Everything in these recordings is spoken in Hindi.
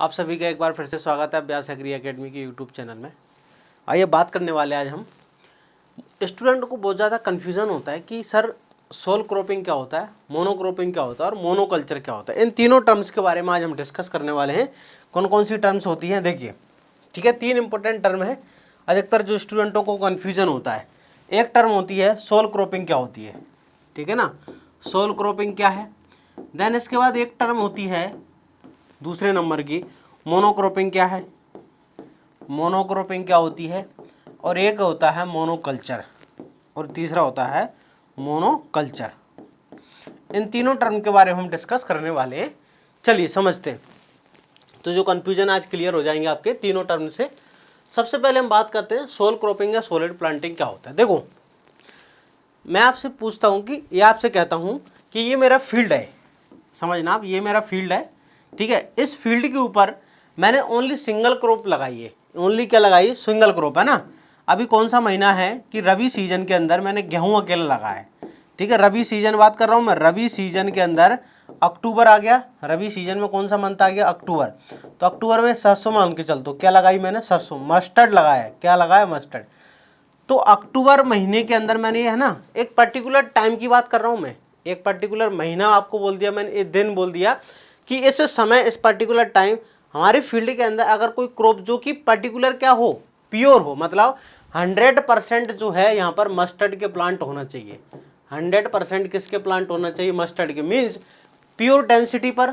आप सभी का एक बार फिर से स्वागत है व्यास एग्री एकेडमी के यूट्यूब चैनल में। आइए बात करने वाले आज हम स्टूडेंट को बहुत ज़्यादा कन्फ्यूज़न होता है कि सर सोल क्रॉपिंग क्या होता है, मोनोक्रॉपिंग क्या होता है और मोनोकल्चर क्या होता है। इन तीनों टर्म्स के बारे में आज हम डिस्कस करने वाले हैं। कौन कौन सी टर्म्स होती हैं देखिए, ठीक है। तीन इंपॉर्टेंट टर्म है अधिकतर जो स्टूडेंटों को कन्फ्यूजन होता है। एक टर्म होती है सोल क्रॉपिंग क्या होती है, ठीक है ना, सोल क्रॉपिंग क्या है। देन इसके बाद एक टर्म होती है दूसरे नंबर की मोनोक्रॉपिंग क्या है, मोनोक्रॉपिंग क्या होती है। और एक होता है मोनोकल्चर और तीसरा होता है मोनोकल्चर। इन तीनों टर्म के बारे में हम डिस्कस करने वाले हैं। चलिए समझते हैं, तो जो कन्फ्यूजन आज क्लियर हो जाएंगे आपके तीनों टर्म से। सबसे पहले हम बात करते हैं सोल क्रॉपिंग या सॉलिड प्लांटिंग क्या होता है। देखो, मैं आपसे पूछता हूँ कि या आपसे कहता हूँ कि ये मेरा फील्ड है, समझना आप, ये मेरा फील्ड है, ठीक है। इस फील्ड के ऊपर मैंने ओनली सिंगल क्रॉप लगाई है। ओनली क्या लगाई? सिंगल क्रॉप, है ना। अभी कौन सा महीना है कि रबी सीजन के अंदर मैंने गेहूं अकेला लगाया है, ठीक है। रबी सीजन बात कर रहा हूँ मैं। रबी सीजन के अंदर अक्टूबर आ गया। रबी सीजन में कौन सा मंथ आ गया? अक्टूबर। तो अक्टूबर में सरसों मान के चलते, क्या लगाई मैंने? सरसों। मस्टर्ड लगाया है। क्या लगाया? मस्टर्ड। तो अक्टूबर महीने के अंदर मैंने, है ना, एक पर्टिकुलर टाइम की बात कर रहा हूँ मैं, एक पर्टिकुलर महीना आपको बोल दिया मैंने, एक दिन बोल दिया कि इस समय इस पर्टिकुलर टाइम हमारे फील्ड के अंदर अगर कोई क्रॉप जो कि पर्टिकुलर क्या हो, प्योर हो, मतलब 100% जो है यहाँ पर मस्टर्ड के प्लांट होना चाहिए। 100% किसके प्लांट होना चाहिए? मस्टर्ड के। मीन्स प्योर डेंसिटी पर।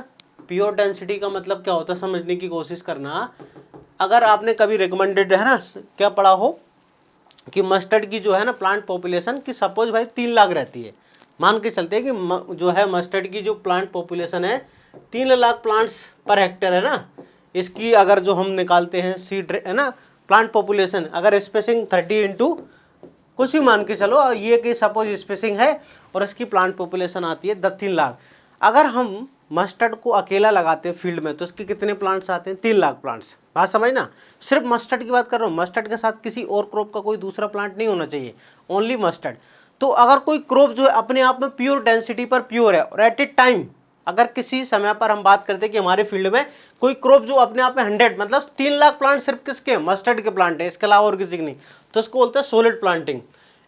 प्योर डेंसिटी का मतलब क्या होता है समझने की कोशिश करना। अगर आपने कभी रिकमेंडेड, है ना, क्या पढ़ा हो कि मस्टर्ड की जो है ना प्लांट पॉपुलेशन की सपोज भाई 3 लाख रहती है, मान के चलते हैं कि जो है मस्टर्ड की जो प्लांट पॉपुलेशन है 3 लाख प्लांट्स पर हेक्टेयर, है ना। इसकी अगर जो हम निकालते हैं सीड, है ना, प्लांट पॉपुलेशन, अगर स्पेसिंग 30 इंटू कुछ भी मान के चलो, ये कि सपोज स्पेसिंग है और इसकी प्लांट पॉपुलेशन आती है 3 लाख। अगर हम मस्टर्ड को अकेला लगाते हैं फील्ड में तो इसके कितने प्लांट्स आते हैं? 3 लाख प्लांट्स। बात समझना, सिर्फ मस्टर्ड की बात कर रहा हूँ। मस्टर्ड के साथ किसी और क्रॉप का कोई दूसरा प्लांट नहीं होना चाहिए, ओनली मस्टर्ड। तो अगर कोई क्रॉप जो है अपने आप में प्योर डेंसिटी पर प्योर है और एट ए टाइम अगर किसी समय पर हम बात करते हैं कि हमारे फील्ड में कोई क्रॉप जो अपने आप में 100, मतलब 3 लाख प्लांट सिर्फ किसके? मस्टर्ड के प्लांट है, इसके अलावा और किसी के नहीं, तो इसको बोलते हैं solid planting.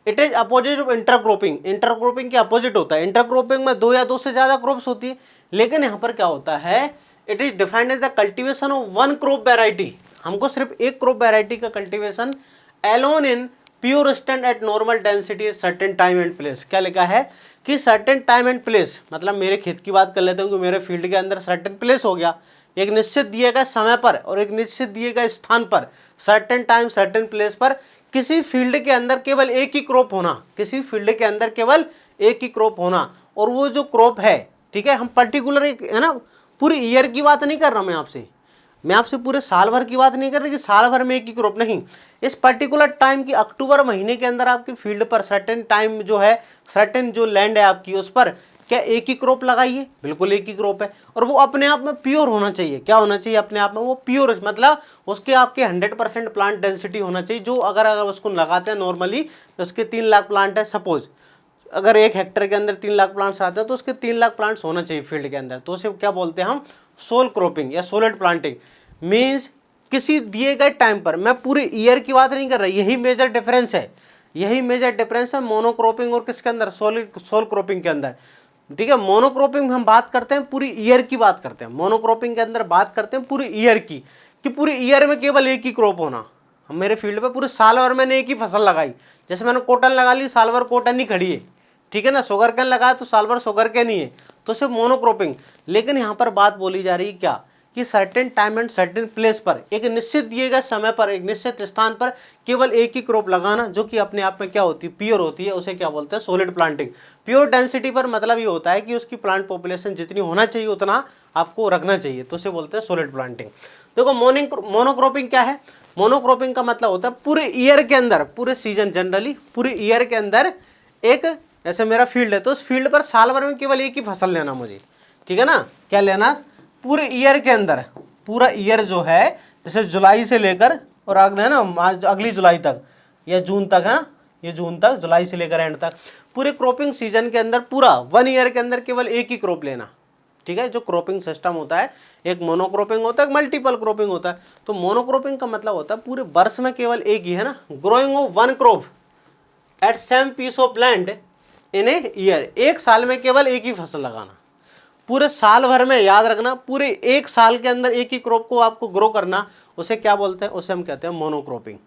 It is opposite of intercropping. Intercropping के अपोजिट होता है। इंटरक्रॉपिंग में 2 या 2 से ज्यादा क्रॉप्स होती है, लेकिन यहाँ पर क्या होता है, it is defined as the cultivation of 1 crop variety. हमको सिर्फ एक क्रॉप वेराइटी का cultivation alone in pure stand at normal density certain time and place. क्या लिखा है कि सर्टेन टाइम एंड प्लेस, मतलब मेरे खेत की बात कर लेते हैं कि मेरे फील्ड के अंदर सर्टेन प्लेस हो गया, एक निश्चित दिए गए समय पर और एक निश्चित दिए गए स्थान पर, सर्टेन टाइम सर्टेन प्लेस पर किसी फील्ड के अंदर केवल एक ही क्रॉप होना, किसी फील्ड के अंदर केवल एक ही क्रॉप होना। और वो जो क्रॉप है, ठीक है, हम पर्टिकुलर एक, है ना, पूरी ईयर की बात नहीं कर रहा मैं आपसे पूरे साल भर की बात नहीं कर रही कि साल भर में एक ही क्रॉप, नहीं। इस पर्टिकुलर टाइम की अक्टूबर महीने के अंदर आपकी फील्ड पर सर्टेन टाइम जो है, सर्टेन जो लैंड है आपकी, उस पर क्या एक ही क्रॉप लगाइए? बिल्कुल एक ही क्रॉप है। और वो अपने आप में प्योर होना चाहिए। क्या होना चाहिए? अपने आप में वो प्योर, मतलब उसके आपके 100% प्लांट डेंसिटी होना चाहिए। जो अगर उसको लगाते हैं नॉर्मली तो उसके 3 लाख प्लांट है, सपोज अगर 1 हेक्टेयर के अंदर 3 लाख प्लांट्स आते हैं तो उसके 3 लाख प्लांट्स होना चाहिए फील्ड के अंदर। तो उसे क्या बोलते हैं हम? सोल क्रॉपिंग या सॉलिड प्लांटिंग। मीन्स किसी दिए गए टाइम पर, मैं पूरे ईयर की बात नहीं कर रहा, यही मेजर डिफरेंस है, यही मेजर डिफरेंस है मोनोक्रॉपिंग और किसके अंदर? सोल क्रॉपिंग के अंदर, ठीक है। मोनोक्रॉपिंग में हम बात करते हैं पूरी ईयर की बात करते हैं, मोनोक्रॉपिंग के अंदर बात करते हैं पूरी ईयर की, कि पूरी ईयर में केवल एक ही क्रॉप होना। हम मेरे फील्ड पे पूरे साल भर मैंने एक ही फसल लगाई, जैसे मैंने कॉटन लगा ली, साल भर कॉटन ही खड़ी है, ठीक है ना। शुगर कैन लगाया तो साल भर शुगर कैन ही है, तो सिर्फ मोनोक्रॉपिंग। लेकिन यहाँ पर बात बोली जा रही है क्या, कि certain time and certain place पर, एक निश्चित दिए गए समय पर, एक निश्चित स्थान पर केवल एक ही क्रॉप लगाना, जो कि अपने आप में क्या होती है? प्योर होती है। उसे क्या बोलते हैं? Solid planting. प्योर डेंसिटी पर मतलब ये होता है कि उसकी प्लांट पॉपुलेशन जितनी होना चाहिए उतना आपको रखना चाहिए, तो उसे बोलते हैं सॉलिड प्लांटिंग। देखो, मोनोक्रॉपिंग क्या है? मोनोक्रॉपिंग का मतलब होता है पूरे ईयर के अंदर, पूरे सीजन, जनरली पूरे ईयर के अंदर एक, जैसे मेरा फील्ड है तो उस फील्ड पर साल भर में केवल एक ही फसल लेना मुझे, ठीक है ना। क्या लेना? पूरे ईयर के अंदर, पूरा ईयर जो है, जैसे जुलाई से लेकर और अगले, है ना, अगली जुलाई तक या जून तक, है ना, ये जून तक, जुलाई से लेकर एंड तक, पूरे क्रॉपिंग सीजन के अंदर पूरा 1 ईयर के अंदर केवल एक ही क्रॉप लेना, ठीक है। जो क्रॉपिंग सिस्टम होता है, एक मोनोक्रॉपिंग होता है, एक मल्टीपल क्रॉपिंग होता है। तो मोनोक्रॉपिंग का मतलब होता है पूरे वर्ष में केवल एक ही, है ना, growing of one crop at same piece of land in a year, एक साल में केवल एक ही फसल लगाना। पूरे साल भर में, याद रखना, पूरे एक साल के अंदर एक ही क्रॉप को आपको ग्रो करना, उसे क्या बोलते हैं, उसे हम कहते हैं मोनोक्रॉपिंग,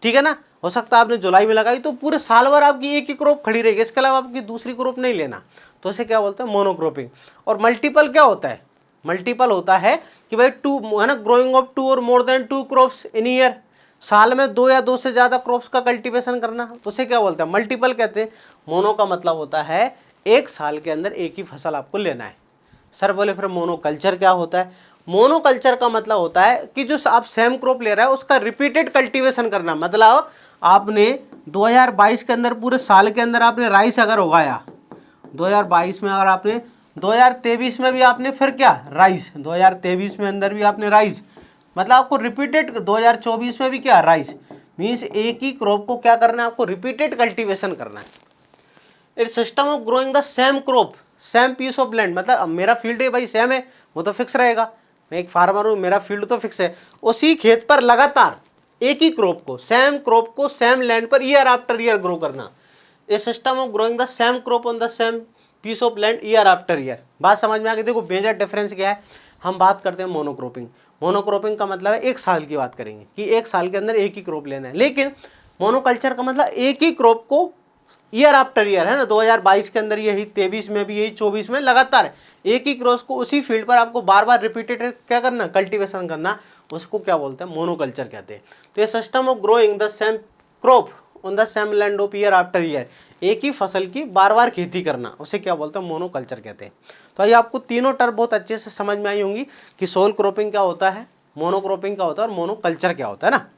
ठीक है ना। हो सकता है आपने जुलाई में लगाई तो पूरे साल भर आपकी एक ही क्रॉप खड़ी रहेगी, इसके अलावा आपकी दूसरी क्रॉप नहीं लेना, तो उसे क्या बोलते हैं, मोनोक्रॉपिंग। और मल्टीपल क्या होता है, मल्टीपल होता है कि भाई टू, है ना, ग्रोइंग ऑफ टू और more than two crops in year, साल में दो या दो से ज़्यादा क्रॉप्स का कल्टीवेशन करना, तो उसे क्या बोलते हैं, मल्टीपल कहते हैं। मोनो का मतलब होता है एक साल के अंदर एक ही फसल आपको लेना है। सर बोले फिर मोनोकल्चर क्या होता है? मोनोकल्चर का मतलब होता है कि जो आप सेम क्रॉप ले रहा है उसका रिपीटेड कल्टीवेशन करना। मतलब आपने 2022 के अंदर पूरे साल के अंदर आपने राइस अगर उगाया, 2022 में, अगर आपने 2023 में भी आपने फिर क्या राइस, 2023 में अंदर भी आपने राइस, मतलब आपको रिपीटेड 2024 में भी क्या राइस, मीन्स एक ही क्रॉप को क्या करना है, आपको रिपीटेड कल्टीवेशन करना है। It's system of growing the same crop same piece of land, मतलब अब मेरा फील्ड है भाई सेम है, वो तो फिक्स रहेगा, मैं एक फार्मर हूँ, मेरा फील्ड तो फिक्स है, उसी खेत पर लगातार एक ही क्रॉप को सेम लैंड पर ईयर आफ्टर ईयर ग्रो करना। A system of growing the same crop on the same piece of land year after year. बात समझ में आ गई? देखो मेजर डिफरेंस क्या है। हम बात करते हैं मोनोक्रॉपिंग। मोनोक्रॉपिंग का मतलब है एक साल की बात करेंगे कि एक साल के अंदर एक ही क्रॉप लेना है, लेकिन मोनोकल्चर का मतलब एक ही क्रॉप को ईयर आफ्टर ईयर, है ना, 2022 के अंदर यही, 23 में भी यही, 24 में लगातार एक ही क्रॉप को उसी फील्ड पर आपको बार बार रिपीटेड क्या करना, कल्टीवेशन करना, उसको क्या बोलते हैं, मोनोकल्चर कहते हैं। तो ये system of growing the same crop on the same land of year after year, एक ही फसल की बार बार खेती करना, उसे क्या बोलते हैं, मोनोकल्चर कहते हैं। तो ये आपको तीनों टर्म बहुत अच्छे से समझ में आई होंगी कि सोल क्रॉपिंग क्या होता है, मोनोक्रॉपिंग क्या होता है और मोनोकल्चर क्या होता है ना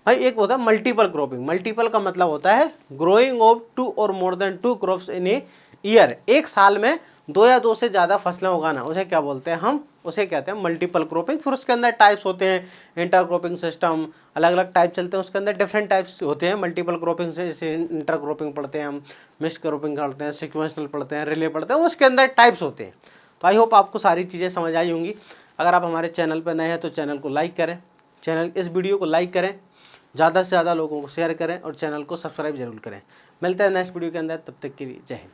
भाई। एक होता है मल्टीपल क्रॉपिंग। मल्टीपल का मतलब होता है ग्रोइंग ऑफ टू और more than two crops in a year, एक साल में दो या दो से ज़्यादा फसलें उगाना, उसे क्या बोलते हैं, हम उसे कहते हैं मल्टीपल क्रॉपिंग। फिर उसके अंदर टाइप्स होते हैं, इंटर क्रॉपिंग सिस्टम, अलग अलग टाइप चलते हैं, उसके अंदर डिफरेंट टाइप्स होते हैं मल्टीपल क्रॉपिंग से। जैसे इंटर क्रॉपिंग पढ़ते हैं हम, मिक्स क्रॉपिंग पढ़ते हैं, सिक्वेंशनल पढ़ते हैं, रिले पढ़ते हैं, उसके अंदर टाइप्स होते हैं। तो आई होप आपको सारी चीज़ें समझ आई होंगी। अगर आप हमारे चैनल पर नए हैं तो चैनल को लाइक करें, इस वीडियो को लाइक करें, ज़्यादा से ज़्यादा लोगों को शेयर करें और चैनल को सब्सक्राइब जरूर करें। मिलते हैं नेक्स्ट वीडियो के अंदर, तब तक के लिए जय हिंद।